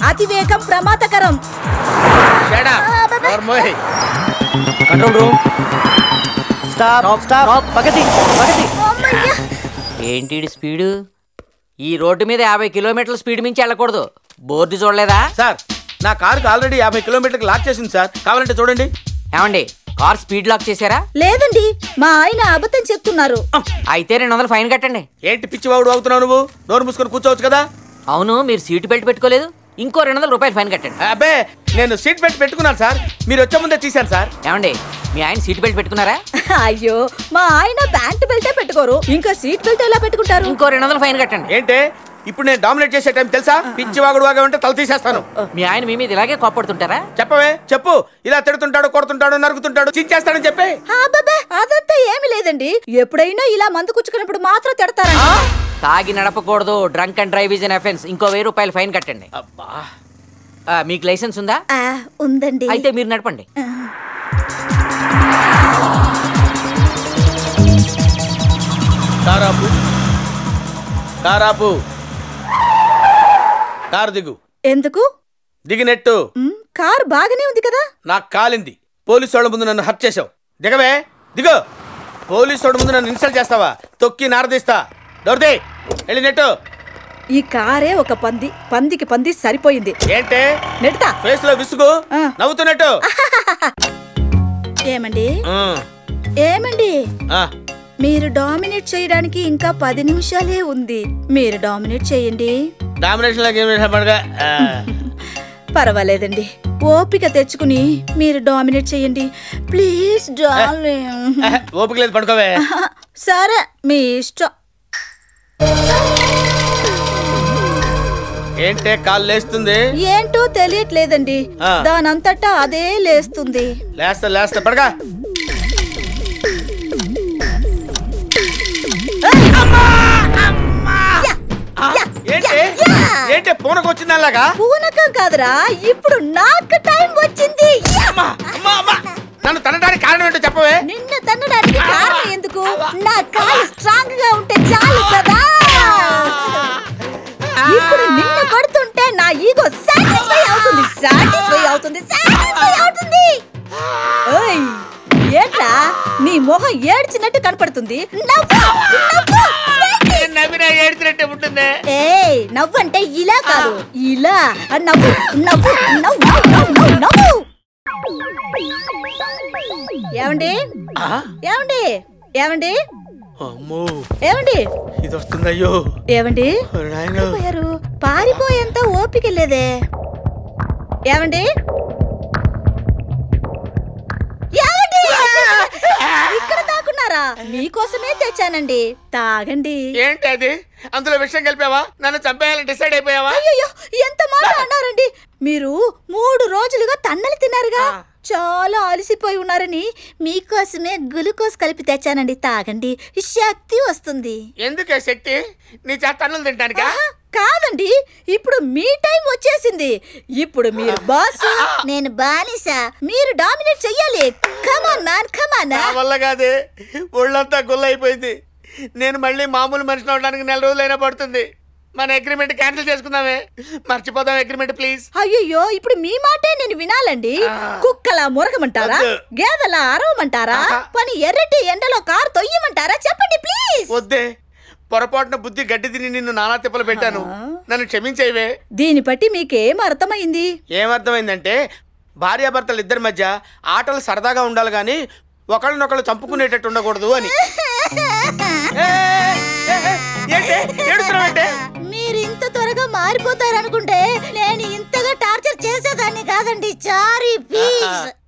అతివేగం ప్రమాదకరం. Control room. Stop stop. పగతి పగతి. ఏంటి స్పీడు? ఈ రోడ్డు మీద 50 కిలోమీటర్ల స్పీడ్ మించి వెళ్ళకూడదు. బోర్డు చూడలేదా సార్? నా కారుకి ఆల్రెడీ 50 కిలోమీటర్కి లాక్ చేసింది సార్, కావాలంటే చూడండి. ఏమండి, కార్ స్పీడ్ లాక్ చేశారా? లేదండి, మా ఆయన అబద్ధం చెప్తున్నారు. అయితే 200 ఫైన్ కట్టండి. ఏంటి పిచ్చివాడు అవుతున్నావు నువ్వు? నోరు మూసుకొని కూర్చోవచ్చు కదా. అవును, మీరు సీట్ బెల్ట్ పెట్టుకోలేదు. ఇంకో 200 రూపాయలు ఫైన్ కట్టండి. అబ్బే, నేను సీట్ బెల్ట్ పెట్టుకున్నాను సార్, మీరు వచ్చే ముందే తీశాను సార్. ఏమండి, మీ ఆయన సీట్ బెల్ట్ పెట్టుకున్నారా? అయ్యో, మా ఆయన ప్యాంట్ బెల్టే పెట్టుకోరు, ఇంకా సీట్ బెల్ట్ ఎలా పెట్టుకుంటారు? ఇంకో 200 ఫైన్ కట్టండి. ఏంటి ఇప్పుడు నేను డామినేట్ చేసే టైం తెలుసా? పిచ్చివాగుడు వాగా ఉంటే తల తీసేస్తాను. మీ ఆయన మీ మీద ఇలాగే కోపడుతుంటారా? చెప్పవే చెప్పు. ఇలా తిడుతుంటాడు, కొడుతుంటాడు, నరుకుతుంటాడు, చించేస్తాడని చెప్పి. అదంతా ఏమి లేదండి, ఎప్పుడైనా ఇలా మందు కుచ్చుకున్నప్పుడు మాత్రం తిడతారండి. తాగి నడపకూడదు. Drunk and drive is an offence. ఇంకో 1000 రూపాయలు ఫైన్ కట్టండి. అబ్బా, మీకు లైసెన్స్ ఉందా? ఉందండి. అయితే మీరు నడపండి. కారాపు కారాపు. కారు దిగు. ఎందుకు? దిగినట్టు. కారు బాగానే ఉంది కదా. నాకు కాలింది. పోలీసు వాళ్ళ ముందు నన్ను హత్య చేసావు. దిగవే, దిగు. పోలీసు వాళ్ళ ముందు నన్ను ఇన్సల్ట్ చేస్తావా? తొక్కి నారదీస్తా. దొరితే వెళ్ళినట్టు. ఈ కారే ఒక పంది, పందికి పంది సరిపోయింది. ఏంటే నెడతా ఫేస్ లో విసుగు, నవ్వుతున్నట్టు. ఏమండి ఏమండి, మీరు డామినేట్ చేయడానికి ఇంకా 10 నిమిషాలే ఉంది. మీరు డామినేట్ చేయండి. పర్వాలేదండి, ఓపిక తెచ్చుకుని మీరు డామినేట్ చేయండి ప్లీజ్ డార్లింగ్. ఓపిక లేదు, పడుకోవే. సరే, మీ ఇష్టం. ఏంటే కాలు లేస్తుంది? ఏంటో తెలియట్లేదండి, దానంతటా అదే లేస్తుంది. లేస్తా లేస్తా, పడగా. ఏంటి పూనకం వచ్చింది? అలాగా పూనకం కాదురా, ఇప్పుడు నాకు టైం వచ్చింది. నన్ను తనడానికి కారణం ఏంటో చెప్పవే. నిన్ను తన్నడానికి కారణం ఎందుకు? నా కాలు స్ట్రాంగ్ గా ఉంటే చాలు కదా. ఇప్పుడు నిన్ను కొడుతుంటే నా ఈగో సాటిస్ఫై అవుతుంది, సాటిస్ఫై అవుతుంది, సాటిస్ఫై అవుతుంది. ఓయ్, ఏంట్రా నీ మొహం ఏడ్చినట్టు కనపడుతుంది? నవ్వు అంటే ఇలా కాదు, ఇలా నవ్వు నవ్వు నవ్వు నవ్వు నవ్వు. ఏమండి ఏమండి ఏమండి ఏమండి ఇది వస్తుందయ్యో. ఏమండి పారిపోయేంత ఓపిక లేదే. ఏమండి ఇక్కడ దాక్కున్నారా? మీకోసమే తెచ్చానండి, తాగండి. ఏంటి అది? అందులో విషయం కలిపావా? నన్ను చంపేయాలని డిసైడ్ అయిపోయావా? అయ్యో, ఎంత మాట అన్నారండి. మీరు 3 రోజులుగా తన్నలు తిన్నారుగా, చాలా అలసిపోయి ఉన్నారని మీకోసమే గ్లూకోజ్ కలిపి తెచ్చానండి, తాగండి, శక్తి వస్తుంది. ఎందుకే శక్తి? నీ చేత తన్నులు తింటానికా? కాదండి, ఇప్పుడు మీ టైం వచ్చేసింది. ఇప్పుడు మీరు బాస్, నేను బానిసా. మీరు డామినేట్ చెయ్యాలి. Come on man, come on. నా వల్ల కాదే, ఒళ్ళంతా గుల్లైపోయింది. నేను మళ్ళీ మామూలు మనిషిని అవడానికి 4 రోజులైనా పడుతుంది. మన అగ్రిమెంట్ క్యాన్సిల్ చేసుకుందామే, మర్చిపోదాం అగ్రిమెంట్ ప్లీజ్. అయ్యో, ఇప్పుడు మీ మాటే నేను వినాలండి. కుక్కలా మురగమంటారా? గేదలా అరవమంటారా? పని ఎర్రటి ఎండలో కారు తొయ్యమంటారా? చెప్పండి ప్లీజ్. వద్దే, పొరపాటున బుద్ధి గడ్డి తిని నిన్ను నానా తిప్పలు పెట్టాను, నన్ను క్షమించేవే. దీన్ని బట్టి మీకేం అర్థమైంది? ఏమర్థమైందంటే, భార్యాభర్తలు ఇద్దరి మధ్య ఆటలు సరదాగా ఉండాలి గాని ఒకళ్ళనొకళ్ళు చంపుకునేటట్టు ఉండకూడదు అని. మీరు ఇంత త్వరగా మారిపోతారనుకుంటే నేను ఇంతగా టార్చర్ చేసేదాన్ని కాదండి. Sorry please.